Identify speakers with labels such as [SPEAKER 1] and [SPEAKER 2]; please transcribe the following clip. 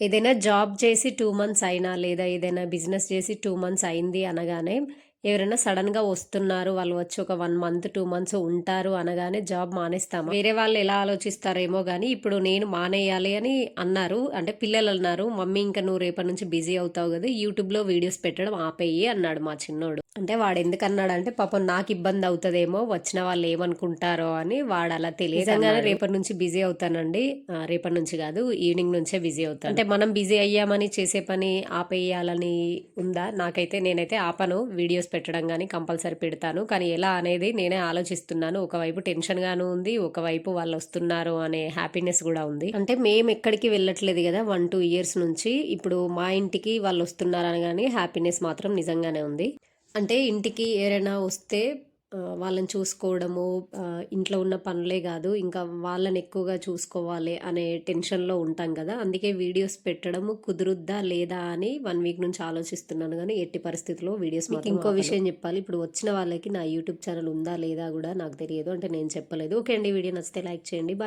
[SPEAKER 1] ఏదైనా జాబ్ చేసి 2 మంత్స్ అయినా, లేదా ఏదైనా బిజినెస్ చేసి 2 మంత్స్ అయింది అనగానే, ఎవరైనా సడెన్‌గా వస్తున్నారు, వాళ్ళు వచ్చి ఒక 1 మంత్, 2 మంత్స్ ఉంటారు అనగానే జాబ్ మానేస్తామా? వేరే వాళ్ళు ఎలా ఆలోచిస్తారేమో గానీ, ఇప్పుడు నేను మానేయాలి అని అన్నారు. అంటే పిల్లలన్నారు, "మమ్మీ ఇంక నువ్వు రేపటి నుంచి బిజీ అవుతావు గదా! యూట్యూబ్‌లో వీడియోస్ పెట్టడం ఆపేయి" అన్నాడు మా చిన్నోడు. అంటే వాడెందుకన్నాడంటే, పాపం నాకు ఇబ్బందవుతదేమో, వచ్చిన వాళ్ళేమనుకుంటారో అని వాడలా తెలియక నిజంగానే అన్నాడు. రేపటి నుంచి బిజీ అవుతానండి. రేపటి నుంచి గాదు, ఈవినింగ్ నుంచే బిజీ అవుతాను. అంటే మనం బిజీ అయ్యామని చేసే పని ఆపేయాలని ఉందా? నేనైతే ఆపను. వీడియోస్ పెట్టడం గానీ కంపల్సరీ పెడతాను. కానీ ఎలా అనేది నేనే ఆలోచిస్తున్నాను. ఒకవైపు టెన్షన్‌గాను ఉంది. ఒకవైపు వాళ్ళొస్తున్నారు అనే హ్యాపీనెస్ గూడా ఉంది. అంటే మేమెక్కడికి వెళ్ళట్లేదు గదా! 1, 2 ఇయర్స్ నుంచి. ఇప్పుడు మా ఇంటికి వాళ్ళొస్తున్నారనగానే హ్యాపీనెస్ మాత్రం నిజంగానే ఉంది. అంటే ఇంటికి ఎవరైనా వస్తే వాళ్ళని చూసుకోవడము, ఇంట్లో ఉన్న పనులే గాదు, ఇంకా వాళ్ళని ఎక్కువగా చూసుకోవాలి అనే టెన్షన్‌లో ఉంటాం గదా! అందుకే వీడియోస్ పెట్టడము కుదురుద్దా? లేదా? అని 1 వీక్ నుంచి ఆలోచిస్తున్నాను గానీ, ఎట్టి పరిస్థితిలో వీడియోస్ మాత్రం ఇంకో ఆపను. విషయం జెప్పాలి. ఇప్పుడు వచ్చిన వాళ్ళకి నా యూట్యూబ్ ఛానెల్ ఉందా? లేదా? గూడా నాకు తెలియదు. అంటే నేను చెప్పలేదు. ఓకే అండి. వీడియో నచ్చితే లైక్ చేయండి. బాయ్.